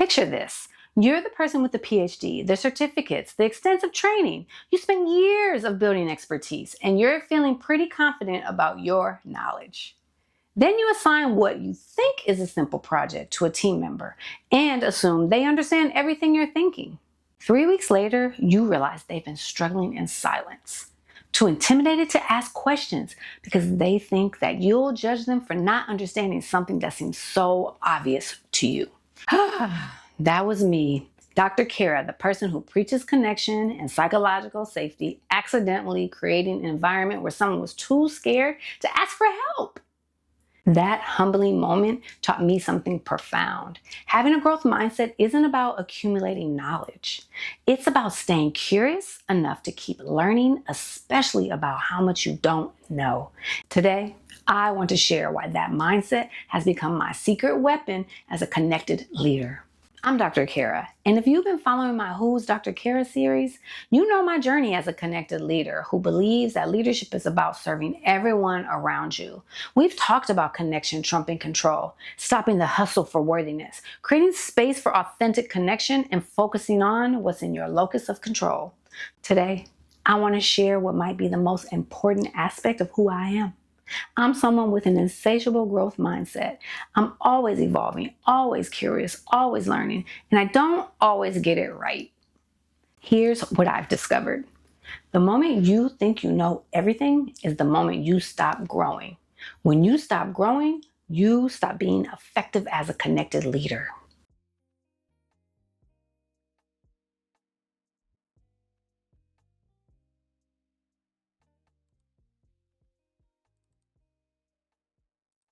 Picture this. You're the person with the PhD, the certificates, the extensive training. You spend years of building expertise, and you're feeling pretty confident about your knowledge. Then you assign what you think is a simple project to a team member and assume they understand everything you're thinking. 3 weeks later, you realize they've been struggling in silence, too intimidated to ask questions because they think that you'll judge them for not understanding something that seems so obvious to you. That was me, Dr. Cara, the person who preaches connection and psychological safety, accidentally creating an environment where someone was too scared to ask for help. That humbling moment taught me something profound. Having a growth mindset isn't about accumulating knowledge. It's about staying curious enough to keep learning, especially about how much you don't know. Today, I want to share why that mindset has become my secret weapon as a connected leader. I'm Dr. Cara, and if you've been following my Who's Dr. Cara series, you know my journey as a connected leader who believes that leadership is about serving everyone around you. We've talked about connection trumping control, stopping the hustle for worthiness, creating space for authentic connection, and focusing on what's in your locus of control. Today, I want to share what might be the most important aspect of who I am. I'm someone with an insatiable growth mindset. I'm always evolving, always curious, always learning, and I don't always get it right. Here's what I've discovered. The moment you think you know everything is the moment you stop growing. When you stop growing, you stop being effective as a connected leader.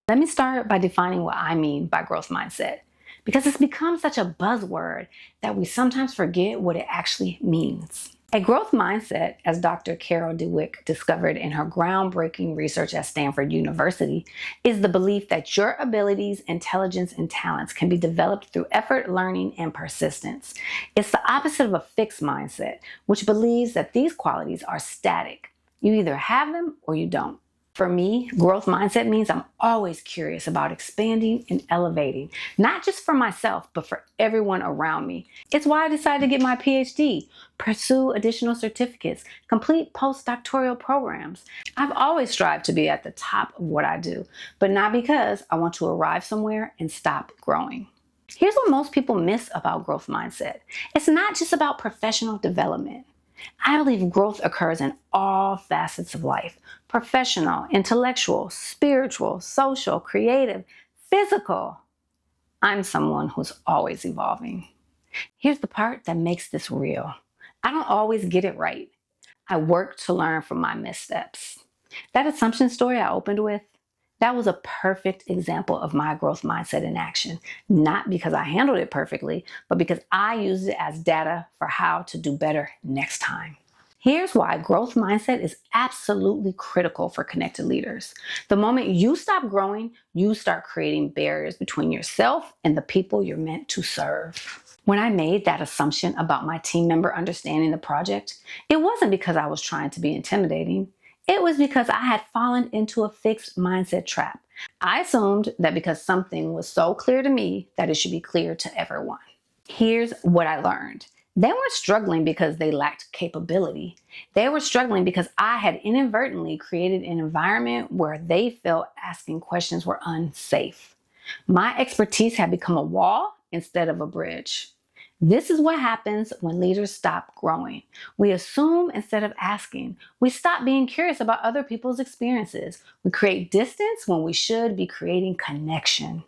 Let me start by defining what I mean by growth mindset, because it's become such a buzzword that we sometimes forget what it actually means. A growth mindset, as Dr. Carol DeWitt discovered in her groundbreaking research at Stanford University, is the belief that your abilities, intelligence, and talents can be developed through effort, learning, and persistence. It's the opposite of a fixed mindset, which believes that these qualities are static. You either have them or you don't. For me, growth mindset means I'm always curious about expanding and elevating, not just for myself, but for everyone around me. It's why I decided to get my PhD, pursue additional certificates, complete postdoctoral programs. I've always strived to be at the top of what I do, but not because I want to arrive somewhere and stop growing. Here's what most people miss about growth mindset. It's not just about professional development. I believe growth occurs in all facets of life: professional, intellectual, spiritual, social, creative, physical. I'm someone who's always evolving. Here's the part that makes this real. I don't always get it right. I work to learn from my missteps. That assumption story I opened with, that was a perfect example of my growth mindset in action, not because I handled it perfectly, but because I used it as data for how to do better next time. Here's why growth mindset is absolutely critical for connected leaders. The moment you stop growing, you start creating barriers between yourself and the people you're meant to serve. When I made that assumption about my team member understanding the project, it wasn't because I was trying to be intimidating. It was because I had fallen into a fixed mindset trap. I assumed that because something was so clear to me that it should be clear to everyone. Here's what I learned. They weren't struggling because they lacked capability. They were struggling because I had inadvertently created an environment where they felt asking questions were unsafe. My expertise had become a wall instead of a bridge. This is what happens when leaders stop growing. We assume instead of asking. We stop being curious about other people's experiences. We create distance when we should be creating connection.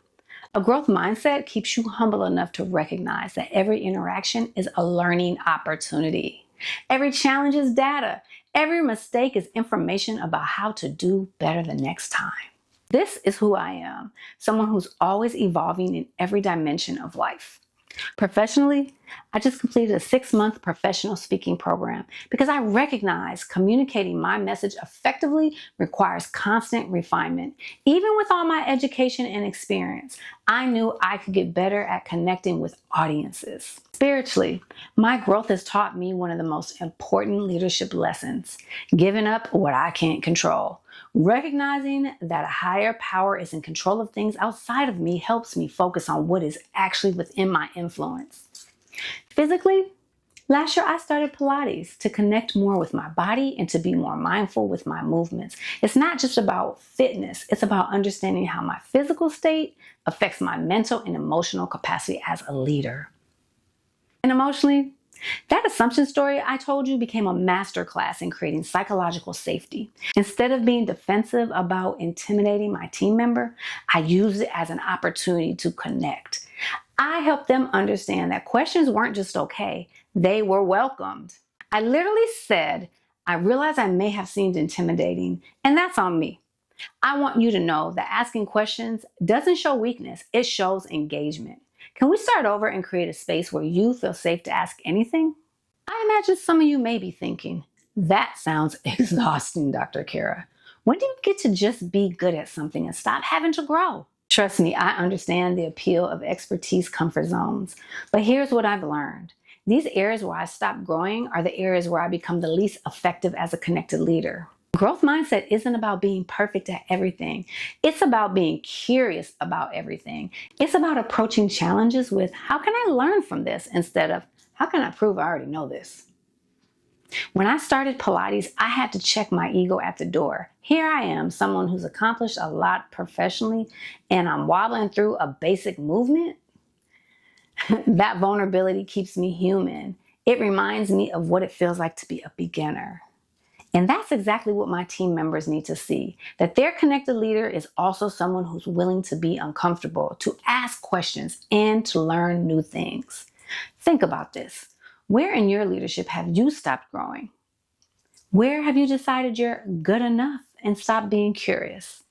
A growth mindset keeps you humble enough to recognize that every interaction is a learning opportunity. Every challenge is data. Every mistake is information about how to do better the next time. This is who I am, someone who's always evolving in every dimension of life. Professionally, I just completed a 6-month professional speaking program because I recognize communicating my message effectively requires constant refinement. Even with all my education and experience, I knew I could get better at connecting with audiences. Spiritually, my growth has taught me one of the most important leadership lessons: giving up what I can't control. Recognizing that a higher power is in control of things outside of me helps me focus on what is actually within my influence. Physically, last year I started Pilates to connect more with my body and to be more mindful with my movements. It's not just about fitness, it's about understanding how my physical state affects my mental and emotional capacity as a leader. And emotionally, that assumption story I told you became a masterclass in creating psychological safety. Instead of being defensive about intimidating my team member, I used it as an opportunity to connect. I helped them understand that questions weren't just okay, they were welcomed. I literally said, I realize I may have seemed intimidating, and that's on me. I want you to know that asking questions doesn't show weakness, it shows engagement. Can we start over and create a space where you feel safe to ask anything? I imagine some of you may be thinking, that sounds exhausting, Dr. Cara. When do you get to just be good at something and stop having to grow? Trust me, I understand the appeal of expertise comfort zones, but here's what I've learned. These areas where I stop growing are the areas where I become the least effective as a connected leader. Growth mindset isn't about being perfect at everything. It's about being curious about everything. It's about approaching challenges with, how can I learn from this, instead of, how can I prove I already know this? When I started Pilates, I had to check my ego at the door. Here I am, someone who's accomplished a lot professionally, and I'm wobbling through a basic movement. That vulnerability keeps me human. It reminds me of what it feels like to be a beginner. And that's exactly what my team members need to see, that their connected leader is also someone who's willing to be uncomfortable, to ask questions, and to learn new things. Think about this. Where in your leadership have you stopped growing? Where have you decided you're good enough and stopped being curious?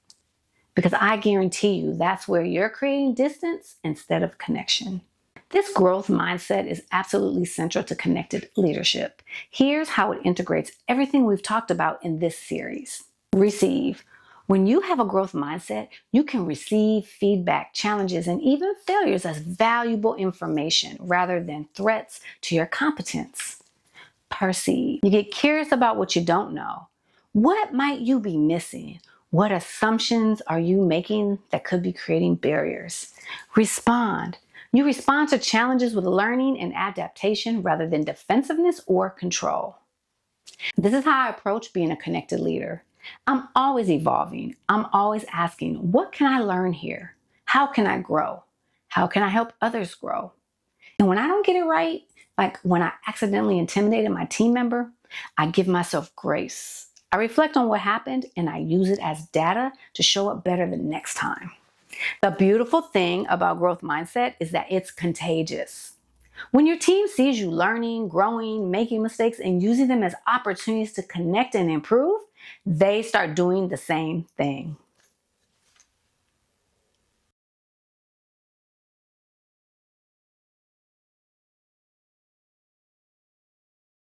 Because I guarantee you that's where you're creating distance instead of connection. This growth mindset is absolutely central to connected leadership. Here's how it integrates everything we've talked about in this series. Receive. When you have a growth mindset, you can receive feedback, challenges, and even failures as valuable information rather than threats to your competence. Perceive. You get curious about what you don't know. What might you be missing? What assumptions are you making that could be creating barriers? Respond. You respond to challenges with learning and adaptation rather than defensiveness or control. This is how I approach being a connected leader. I'm always evolving. I'm always asking, what can I learn here? How can I grow? How can I help others grow? And when I don't get it right, like when I accidentally intimidated my team member, I give myself grace. I reflect on what happened and I use it as data to show up better the next time. The beautiful thing about growth mindset is that it's contagious. When your team sees you learning, growing, making mistakes, and using them as opportunities to connect and improve, they start doing the same thing.